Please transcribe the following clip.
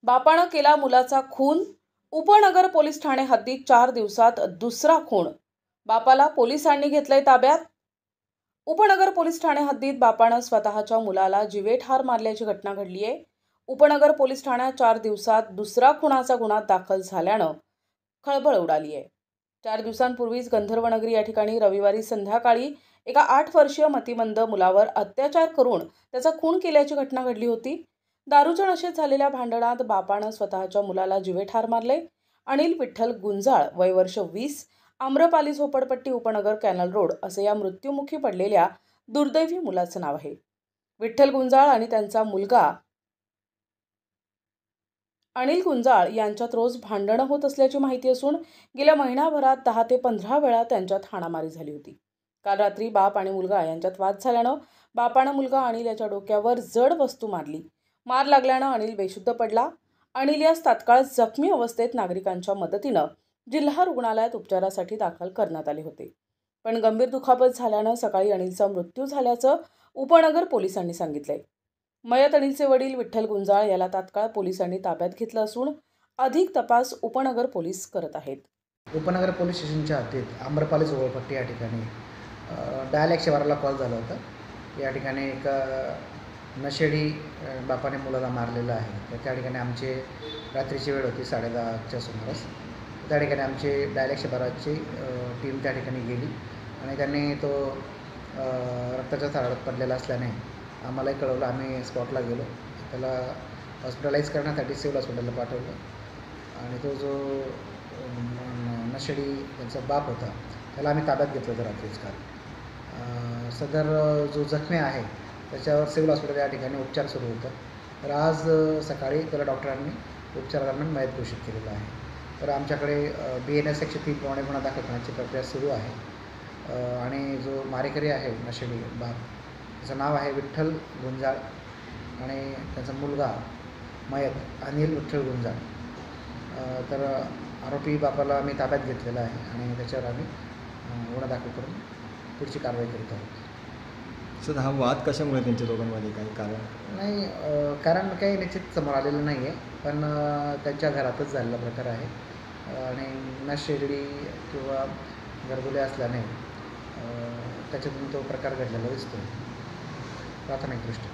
बापानं केला मुलाचा खून. उपनगर पोलीस ठाणे हद्दीत 4 दिवसात दुसरा खून. बापाला पोलिसांनी घेतलंय ताब्यात. उपनगर पोलीस ठाणे हद्दीत बापानं स्वतःच्या मुलाला जीवेठार मारल्याची घटना घडली आहे. उपनगर पोलीस ठाण्यात 4 दिवसात दुसरा खुनाचा गुन्हा दाखल झाल्यानं खळबळ उडाली आहे. 4 दिवसांपूर्वीच गंधर्वनगरी या ठिकाणी रविवारी संध्याकाळी एका 8 वर्षीय मतिमंद मुलावर अत्याचार करून त्याचा खून केल्याची घटना घडली होती. दारूच्या नशेत झालेल्या भांडणात बापानं स्वतःच्या मुलाला जीवेठार मारले. अनिल विठ्ठल गुंजाळ, वय वर्ष 20, आम्रपाली झोपडपट्टी, उपनगर, कॅनल रोड असे या मृत्युमुखी पडलेल्या दुर्दैवी मुलाचं नाव आहे. विठ्ठल गुंजाळ आणि त्यांचा मुलगा अनिल गुंजाळ यांच्यात रोज भांडणं होत असल्याची माहिती असून गेल्या महिनाभरात 10 ते 15 वेळा त्यांच्यात हाणामारी झाली होती. काल रात्री बाप आणि मुलगा यांच्यात वाद झाल्यानं बापानं मुलगा अनिल याच्या डोक्यावर जड वस्तू मारली. मार लागल्यानं अनिल बेशुद्ध पडला. अनिल यास तात्काळ जखमी अवस्थेत नागरिकांच्या मदतीनं जिल्हा रुग्णालयात उपचारासाठी दाखल करण्यात आले होते. पण गंभीर दुखापत झाल्यानं सकाळी अनिलचा मृत्यू झाल्याचं उपनगर पोलिसांनी सांगितलंय. मयत अनिलचे वडील विठ्ठल गुंजाळ याला तात्काळ पोलिसांनी ताब्यात घेतलं असून अधिक तपास उपनगर पोलीस करत आहेत. उपनगर पोलीस स्टेशनच्या हद्दीत आम्रपाली झोपडपट्टी या ठिकाणी डायल 112ला कॉल झाला होता. या ठिकाणी एक नशेडी बापाने मुलाला मारलेलं आहे. तर त्या ठिकाणी आमचे रात्रीची वेळ होती 10:30च्या सुमारास. त्या ठिकाणी आमचे डायल 112ची टीम त्या ठिकाणी गेली आणि त्यांनी तो रक्ताच्या थारोळ्यात पडलेला असल्याने आम्हालाही कळवलं. आम्ही स्पॉटला गेलो. त्याला हॉस्पिटलाइज करण्यासाठी सिव्हिल हॉस्पिटलला पाठवलं आणि तो जो नशेडी त्यांचा बाप होता त्याला आम्ही ताब्यात घेतलं होतं रात्रीच काल. सदर जो जखमी आहे त्याच्यावर सिव्हिल हॉस्पिटल या ठिकाणी उपचार सुरू होता. तर आज सकाळी त्याला डॉक्टरांनी उपचारादरम्यान मयत घोषित केलेलं आहे. तर आमच्याकडे BNS 103 प्रमाणे गुन्हा दाखल करण्याची प्रक्रिया सुरू आहे आणि जो मारेकरी आहे नशेडी बाप त्याचं नाव आहे विठ्ठल गुंजाळ आणि त्याचा मुलगा मयत अनिल विठ्ठल गुंजाळ. तर आरोपी बापाला आम्ही ताब्यात घेतलेला आहे आणि त्याच्यावर आम्ही गुन्हा दाखल करून पुढची कारवाई करीत आहोत. सर, हा वाद कशामुळे त्यांच्या दोघांमध्ये काही कारण नाही, कारण काही निश्चित समोर आलेलं नाही आहे. पण त्यांच्या घरातच झालेला प्रकार आहे आणि नशेडी किंवा घरगुले असल्याने त्याच्यातून तो प्रकार घडलेला दिसतो प्राथमिकदृष्ट्या.